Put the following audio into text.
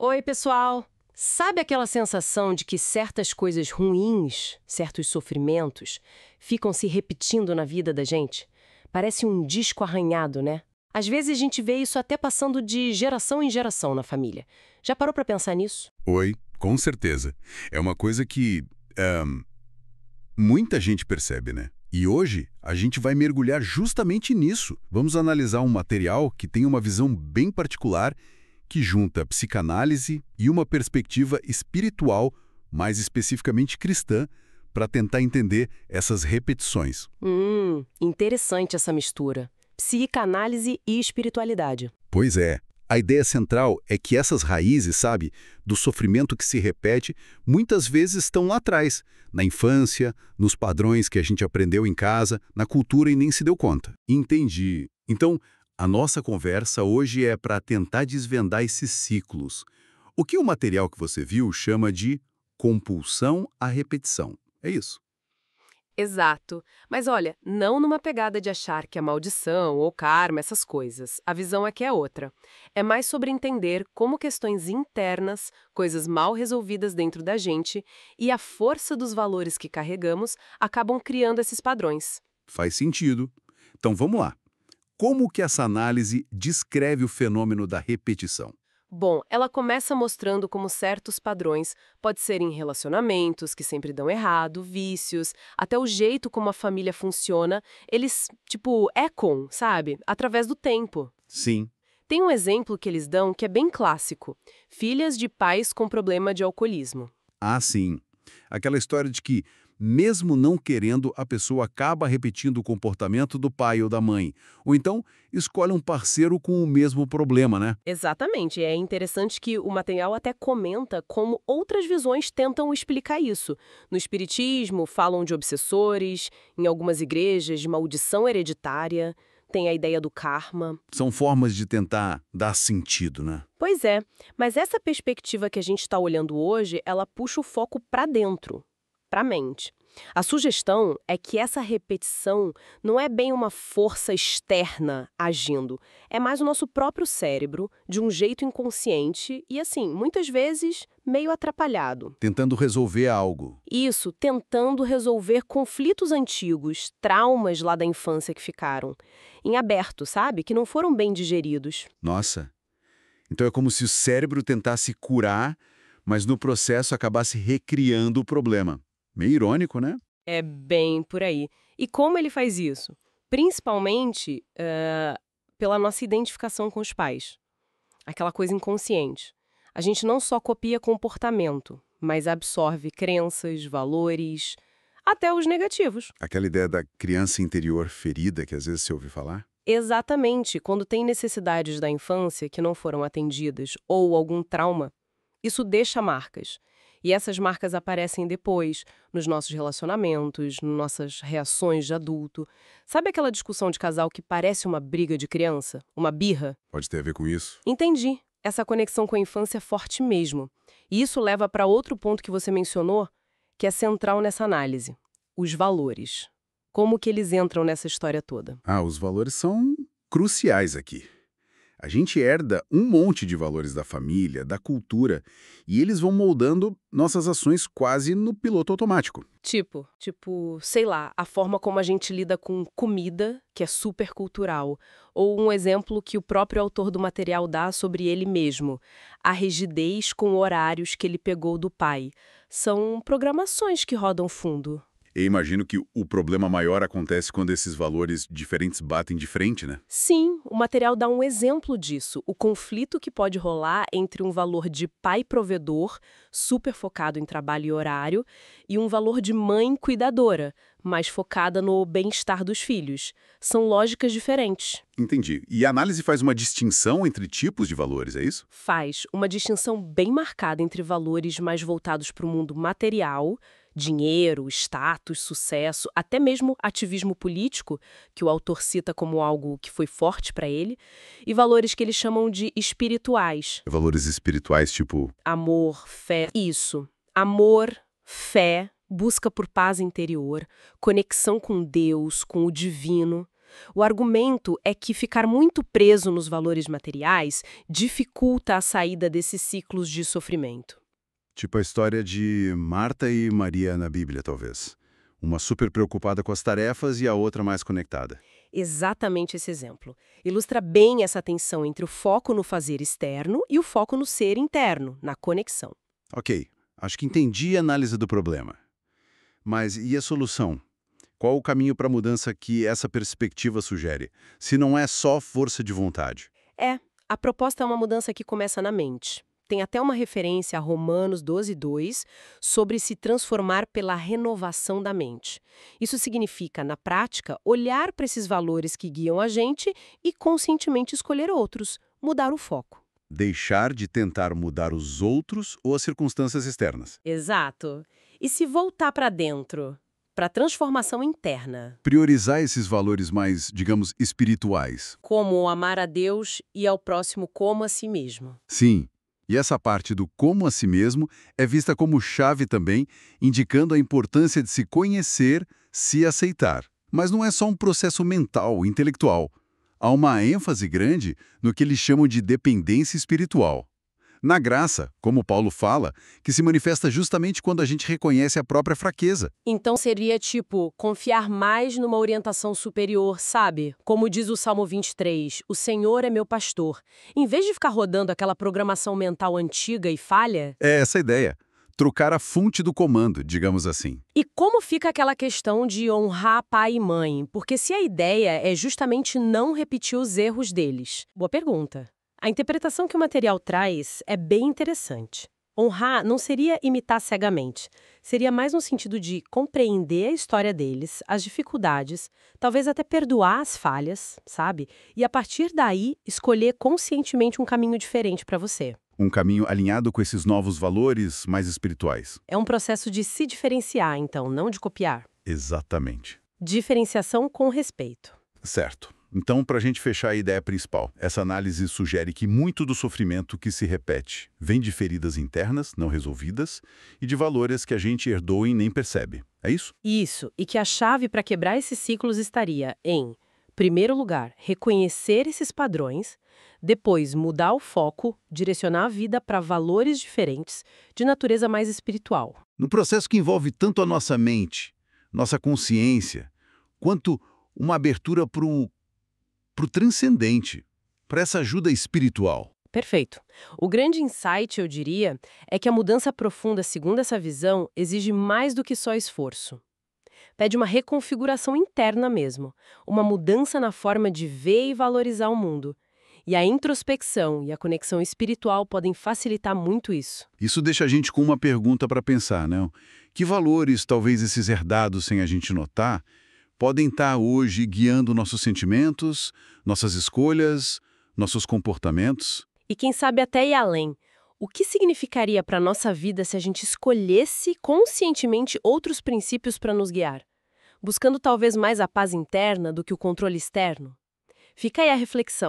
Oi, pessoal! Sabe aquela sensação de que certas coisas ruins, certos sofrimentos, ficam se repetindo na vida da gente? Parece um disco arranhado, né? Às vezes a gente vê isso até passando de geração em geração na família. Já parou pra pensar nisso? Oi, com certeza. É uma coisa que muita gente percebe, né? E hoje a gente vai mergulhar justamente nisso. Vamos analisar um material que tem uma visão bem particular que junta psicanálise e uma perspectiva espiritual, mais especificamente cristã, para tentar entender essas repetições. Interessante essa mistura. Psicanálise e espiritualidade. Pois é. A ideia central é que essas raízes, sabe, do sofrimento que se repete, muitas vezes estão lá atrás, na infância, nos padrões que a gente aprendeu em casa, na cultura e nem se deu conta. Entendi. Então, a nossa conversa hoje é para tentar desvendar esses ciclos. O que o material que você viu chama de compulsão à repetição. É isso. Exato. Mas olha, não numa pegada de achar que é maldição ou karma, essas coisas. A visão aqui é outra. É mais sobre entender como questões internas, coisas mal resolvidas dentro da gente e a força dos valores que carregamos acabam criando esses padrões. Faz sentido. Então vamos lá. Como que essa análise descreve o fenômeno da repetição? Bom, ela começa mostrando como certos padrões pode ser em relacionamentos que sempre dão errado, vícios, até o jeito como a família funciona, eles, tipo, ecoam, sabe? Através do tempo. Sim. Tem um exemplo que eles dão que é bem clássico: filhas de pais com problema de alcoolismo. Ah, sim. Aquela história de que, mesmo não querendo, a pessoa acaba repetindo o comportamento do pai ou da mãe. Ou então, escolhe um parceiro com o mesmo problema, né? Exatamente, é interessante que o material até comenta como outras visões tentam explicar isso. No espiritismo, falam de obsessores, em algumas igrejas, de maldição hereditária, tem a ideia do karma. São formas de tentar dar sentido, né? Pois é, mas essa perspectiva que a gente está olhando hoje, ela puxa o foco para dentro, para a mente. A sugestão é que essa repetição não é bem uma força externa agindo, é mais o nosso próprio cérebro, de um jeito inconsciente e, assim, muitas vezes meio atrapalhado. Tentando resolver algo. Isso, tentando resolver conflitos antigos, traumas lá da infância que ficaram em aberto, sabe? Que não foram bem digeridos. Nossa. Então é como se o cérebro tentasse curar, mas no processo acabasse recriando o problema. Meio irônico, né? É bem por aí. E como ele faz isso? Principalmente pela nossa identificação com os pais. Aquela coisa inconsciente. A gente não só copia comportamento, mas absorve crenças, valores, até os negativos. Aquela ideia da criança interior ferida que às vezes se ouve falar. Exatamente, quando tem necessidades da infância que não foram atendidas ou algum trauma, isso deixa marcas. E essas marcas aparecem depois, nos nossos relacionamentos, nas nossas reações de adulto. Sabe aquela discussão de casal que parece uma briga de criança? Uma birra? Pode ter a ver com isso? Entendi. Essa conexão com a infância é forte mesmo. E isso leva para outro ponto que você mencionou, que é central nessa análise: os valores. Como que eles entram nessa história toda? Ah, os valores são cruciais aqui. A gente herda um monte de valores da família, da cultura, e eles vão moldando nossas ações quase no piloto automático. Tipo, sei lá, a forma como a gente lida com comida, que é super cultural. Ou um exemplo que o próprio autor do material dá sobre ele mesmo: a rigidez com horários que ele pegou do pai. São programações que rodam fundo. Eu imagino que o problema maior acontece quando esses valores diferentes batem de frente, né? Sim, o material dá um exemplo disso, o conflito que pode rolar entre um valor de pai provedor, super focado em trabalho e horário, e um valor de mãe cuidadora, mais focada no bem-estar dos filhos. São lógicas diferentes. Entendi. E a análise faz uma distinção entre tipos de valores, é isso? Faz uma distinção bem marcada entre valores mais voltados para o mundo material, dinheiro, status, sucesso, até mesmo ativismo político, que o autor cita como algo que foi forte para ele, e valores que eles chamam de espirituais. Valores espirituais, tipo... Amor, fé, isso. Amor, fé, busca por paz interior, conexão com Deus, com o divino. O argumento é que ficar muito preso nos valores materiais dificulta a saída desses ciclos de sofrimento. Tipo a história de Marta e Maria na Bíblia, talvez. Uma super preocupada com as tarefas e a outra mais conectada. Exatamente esse exemplo. Ilustra bem essa tensão entre o foco no fazer externo e o foco no ser interno, na conexão. Ok, acho que entendi a análise do problema. Mas e a solução? Qual o caminho para a mudança que essa perspectiva sugere, se não é só força de vontade? A proposta é uma mudança que começa na mente. Tem até uma referência a Romanos 12:2 sobre se transformar pela renovação da mente. Isso significa, na prática, olhar para esses valores que guiam a gente e conscientemente escolher outros, mudar o foco. Deixar de tentar mudar os outros ou as circunstâncias externas. Exato. E se voltar para dentro, para a transformação interna, Priorizar esses valores mais, digamos, espirituais. como amar a Deus e ao próximo como a si mesmo. Sim, e essa parte do como a si mesmo é vista como chave também, indicando a importância de se conhecer, se aceitar. Mas não é só um processo mental, intelectual. Há uma ênfase grande no que eles chamam de dependência espiritual. Na graça, como Paulo fala, que se manifesta justamente quando a gente reconhece a própria fraqueza. Então seria tipo confiar mais numa orientação superior, sabe? Como diz o Salmo 23, o Senhor é meu pastor. Em vez de ficar rodando aquela programação mental antiga e falha. É essa a ideia. Trocar a fonte do comando, digamos assim. E como fica aquela questão de honrar pai e mãe? Porque se a ideia é justamente não repetir os erros deles. Boa pergunta. A interpretação que o material traz é bem interessante. Honrar não seria imitar cegamente. Seria mais no sentido de compreender a história deles, as dificuldades, talvez até perdoar as falhas, sabe? E a partir daí, escolher conscientemente um caminho diferente para você. Um caminho alinhado com esses novos valores mais espirituais. É um processo de se diferenciar, então, não de copiar. Exatamente. Diferenciação com respeito. Certo. Então, para a gente fechar a ideia principal, essa análise sugere que muito do sofrimento que se repete vem de feridas internas não resolvidas e de valores que a gente herdou e nem percebe. É isso? Isso, e que a chave para quebrar esses ciclos estaria em, primeiro lugar, reconhecer esses padrões, depois mudar o foco, direcionar a vida para valores diferentes, de natureza mais espiritual. No processo que envolve tanto a nossa mente, nossa consciência, quanto uma abertura para o transcendente, para essa ajuda espiritual. Perfeito. O grande insight, eu diria, é que a mudança profunda, segundo essa visão, exige mais do que só esforço. Pede uma reconfiguração interna mesmo, uma mudança na forma de ver e valorizar o mundo. E a introspecção e a conexão espiritual podem facilitar muito isso. Isso deixa a gente com uma pergunta para pensar, não? Que valores, talvez esses herdados sem a gente notar, podem estar hoje guiando nossos sentimentos, nossas escolhas, nossos comportamentos? E quem sabe até ir além. O que significaria para a nossa vida se a gente escolhesse conscientemente outros princípios para nos guiar? Buscando talvez mais a paz interna do que o controle externo? Fica aí a reflexão.